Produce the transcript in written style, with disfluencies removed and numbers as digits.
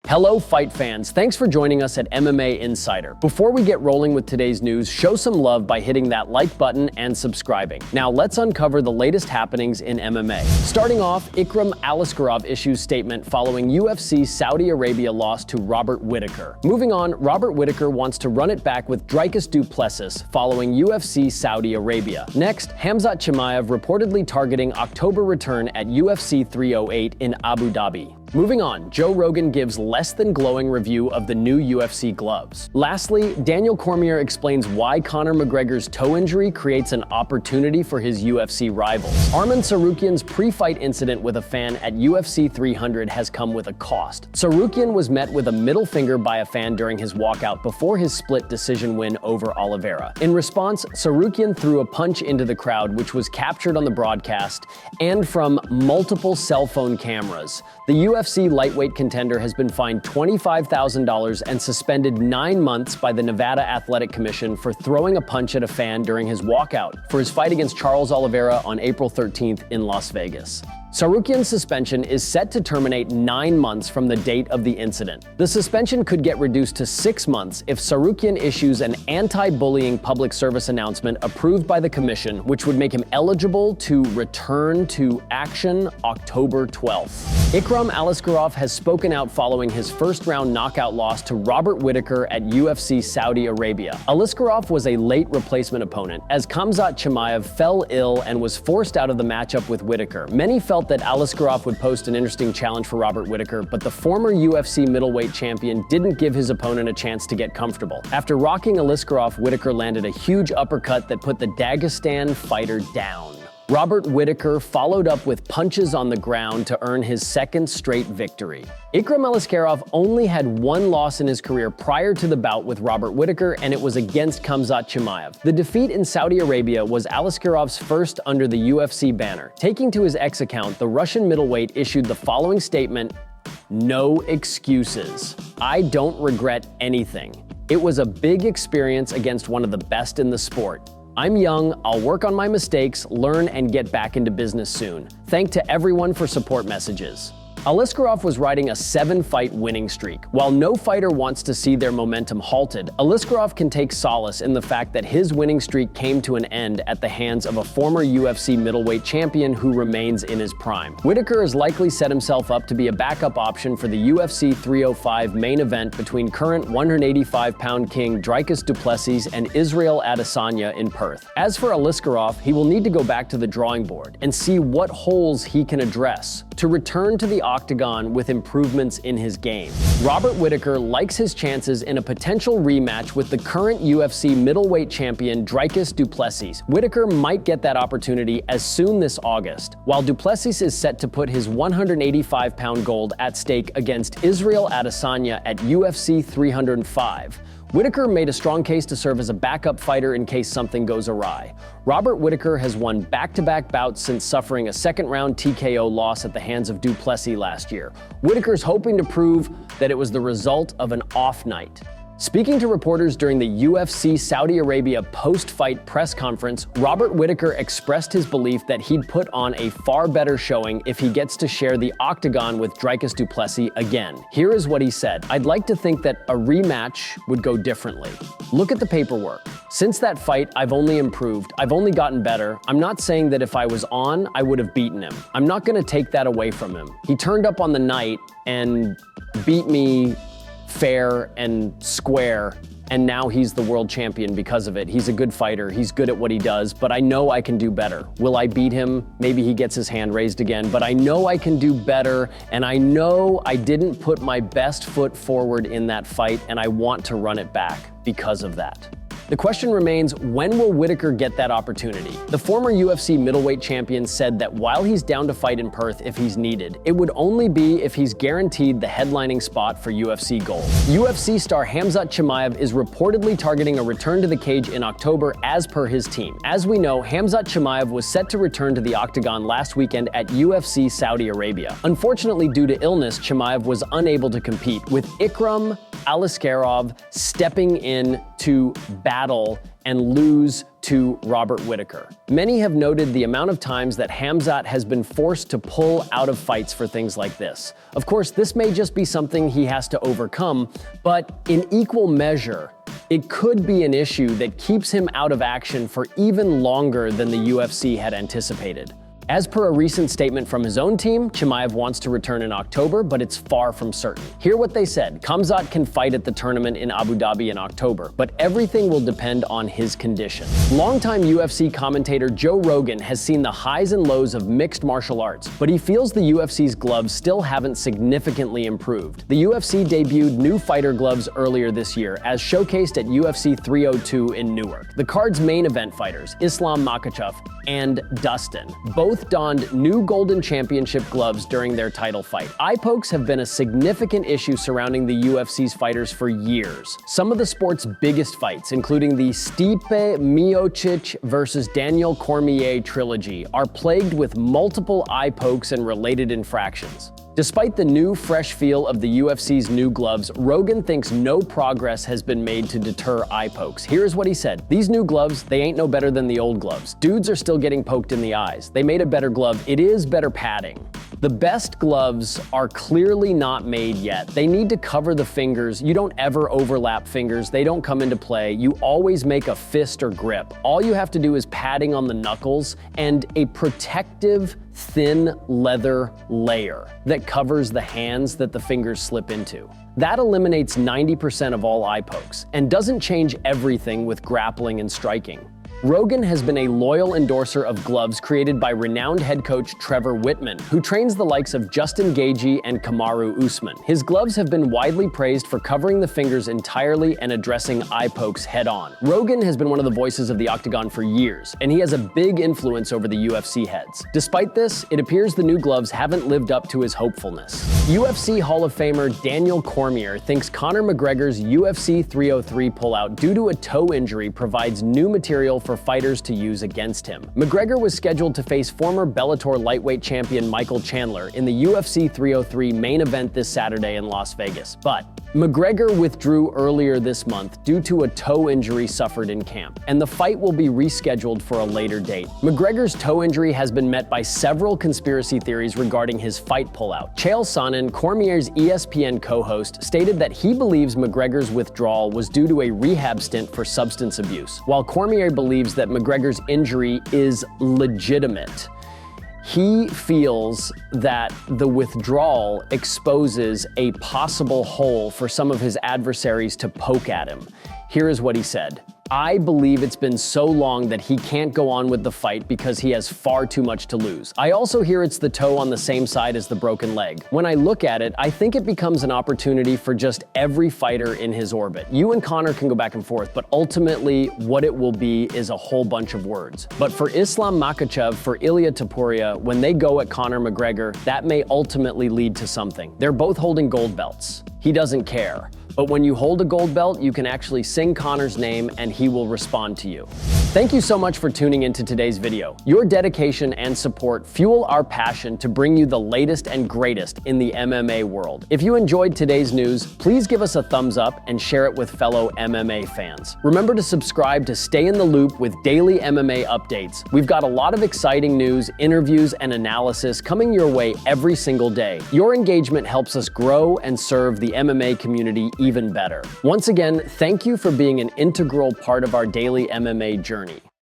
Hello fight fans, thanks for joining us at MMA Insider. Before we get rolling with today's news, show some love by hitting that like button and subscribing. Now let's uncover the latest happenings in MMA. Starting off, Ikram Aliskerov issues statement following UFC Saudi Arabia loss to Robert Whittaker. Moving on, Robert Whittaker wants to run it back with Dricus Du Plessis following UFC Saudi Arabia. Next, Khamzat Chimaev reportedly targeting October return at UFC 308 in Abu Dhabi. Moving on, Joe Rogan gives less than glowing review of the new UFC gloves. Lastly, Daniel Cormier explains why Conor McGregor's toe injury creates an opportunity for his UFC rivals. Arman Tsarukyan's pre-fight incident with a fan at UFC 300 has come with a cost. Tsarukyan was met with a middle finger by a fan during his walkout before his split decision win over Oliveira. In response, Tsarukyan threw a punch into the crowd, which was captured on the broadcast and from multiple cell phone cameras. The UFC lightweight contender has been fined $25,000 and suspended 9 months by the Nevada Athletic Commission for throwing a punch at a fan during his walkout for his fight against Charles Oliveira on April 13th in Las Vegas. Tsarukyan's suspension is set to terminate 9 months from the date of the incident. The suspension could get reduced to 6 months if Tsarukyan issues an anti-bullying public service announcement approved by the commission, which would make him eligible to return to action October 12th. Ikram Aliskerov has spoken out following his first-round knockout loss to Robert Whittaker at UFC Saudi Arabia. Aliskerov was a late replacement opponent, as Khamzat Chimaev fell ill and was forced out of the matchup with Whittaker. Many felt that Aliskerov would post an interesting challenge for Robert Whittaker, but the former UFC middleweight champion didn't give his opponent a chance to get comfortable. After rocking Aliskerov, Whittaker landed a huge uppercut that put the Dagestan fighter down. Robert Whittaker followed up with punches on the ground to earn his second straight victory. Ikram Aliskerov only had one loss in his career prior to the bout with Robert Whittaker, and it was against Khamzat Chimaev. The defeat in Saudi Arabia was Aliskerov's first under the UFC banner. Taking to his X account, the Russian middleweight issued the following statement: "No excuses. I don't regret anything. It was a big experience against one of the best in the sport. I'm young, I'll work on my mistakes, learn, and get back into business soon. Thank to everyone for support messages." Aliskerov was riding a 7-fight winning streak. While no fighter wants to see their momentum halted, Aliskerov can take solace in the fact that his winning streak came to an end at the hands of a former UFC middleweight champion who remains in his prime. Whittaker has likely set himself up to be a backup option for the UFC 305 main event between current 185-pound king Dricus Du Plessis and Israel Adesanya in Perth. As for Aliskerov, he will need to go back to the drawing board and see what holes he can address to return to the octagon with improvements in his game. Robert Whittaker likes his chances in a potential rematch with the current UFC middleweight champion Dricus Du Plessis. Whittaker might get that opportunity as soon this August, while Du Plessis is set to put his 185-pound gold at stake against Israel Adesanya at UFC 305. Whittaker made a strong case to serve as a backup fighter in case something goes awry. Robert Whittaker has won back-to-back bouts since suffering a second-round TKO loss at the hands of Du Plessis last year. Whittaker's hoping to prove that it was the result of an off night. Speaking to reporters during the UFC Saudi Arabia post-fight press conference, Robert Whittaker expressed his belief that he'd put on a far better showing if he gets to share the octagon with Dricus Du Plessis again. Here is what he said: "I'd like to think that a rematch would go differently. Look at the paperwork. Since that fight, I've only improved. I've only gotten better. I'm not saying that if I was on, I would have beaten him. I'm not going to take that away from him. He turned up on the night and beat me fair and square, and now he's the world champion because of it. He's a good fighter, he's good at what he does, but I know I can do better. Will I beat him? Maybe he gets his hand raised again, but I know I can do better, and I know I didn't put my best foot forward in that fight, and I want to run it back because of that." The question remains, when will Whittaker get that opportunity? The former UFC middleweight champion said that while he's down to fight in Perth if he's needed, it would only be if he's guaranteed the headlining spot for UFC Gold. UFC star Khamzat Chimaev is reportedly targeting a return to the cage in October as per his team. As we know, Khamzat Chimaev was set to return to the octagon last weekend at UFC Saudi Arabia. Unfortunately, due to illness, Chimaev was unable to compete, with Ikram Aliskerov stepping in to battle and lose to Robert Whittaker. Many have noted the amount of times that Khamzat has been forced to pull out of fights for things like this. Of course, this may just be something he has to overcome, but in equal measure, it could be an issue that keeps him out of action for even longer than the UFC had anticipated. As per a recent statement from his own team, Chimaev wants to return in October, but it's far from certain. Hear what they said. Khamzat can fight at the tournament in Abu Dhabi in October, but everything will depend on his condition. Longtime UFC commentator Joe Rogan has seen the highs and lows of mixed martial arts, but he feels the UFC's gloves still haven't significantly improved. The UFC debuted new fighter gloves earlier this year, as showcased at UFC 302 in Newark. The card's main event fighters, Islam Makhachev and Dustin, both donned new Golden Championship gloves during their title fight. Eye pokes have been a significant issue surrounding the UFC's fighters for years. Some of the sport's biggest fights, including the Stipe Miocic versus Daniel Cormier trilogy, are plagued with multiple eye pokes and related infractions. Despite the new, fresh feel of the UFC's new gloves, Rogan thinks no progress has been made to deter eye pokes. Here's what he said. "These new gloves, they ain't no better than the old gloves. Dudes are still getting poked in the eyes. They made a better glove. It is better padding. The best gloves are clearly not made yet. They need to cover the fingers. You don't ever overlap fingers. They don't come into play. You always make a fist or grip. All you have to do is padding on the knuckles and a protective, thin leather layer that covers the hands that the fingers slip into. That eliminates 90% of all eye pokes and doesn't change everything with grappling and striking." Rogan has been a loyal endorser of gloves created by renowned head coach Trevor Wittman, who trains the likes of Justin Gaethje and Kamaru Usman. His gloves have been widely praised for covering the fingers entirely and addressing eye pokes head-on. Rogan has been one of the voices of the Octagon for years, and he has a big influence over the UFC heads. Despite this, it appears the new gloves haven't lived up to his hopefulness. UFC Hall of Famer Daniel Cormier thinks Conor McGregor's UFC 303 pullout due to a toe injury provides new material for fighters to use against him. McGregor was scheduled to face former Bellator lightweight champion Michael Chandler in the UFC 303 main event this Saturday in Las Vegas, but McGregor withdrew earlier this month due to a toe injury suffered in camp, and the fight will be rescheduled for a later date. McGregor's toe injury has been met by several conspiracy theories regarding his fight pullout. Chael Sonnen, Cormier's ESPN co-host, stated that he believes McGregor's withdrawal was due to a rehab stint for substance abuse, while Cormier believes that McGregor's injury is legitimate. He feels that the withdrawal exposes a possible hole for some of his adversaries to poke at him. Here is what he said. "I believe it's been so long that he can't go on with the fight because he has far too much to lose. I also hear it's the toe on the same side as the broken leg. When I look at it, I think it becomes an opportunity for just every fighter in his orbit. You and Conor can go back and forth, but ultimately what it will be is a whole bunch of words. But for Islam Makhachev, for Ilia Topuria, when they go at Conor McGregor, that may ultimately lead to something. They're both holding gold belts. He doesn't care. But when you hold a gold belt, you can actually sing Conor's name and he will respond to you." Thank you so much for tuning into today's video. Your dedication and support fuel our passion to bring you the latest and greatest in the MMA world. If you enjoyed today's news, please give us a thumbs up and share it with fellow MMA fans. Remember to subscribe to stay in the loop with daily MMA updates. We've got a lot of exciting news, interviews, and analysis coming your way every single day. Your engagement helps us grow and serve the MMA community even better. Once again, thank you for being an integral part of our daily MMA journey.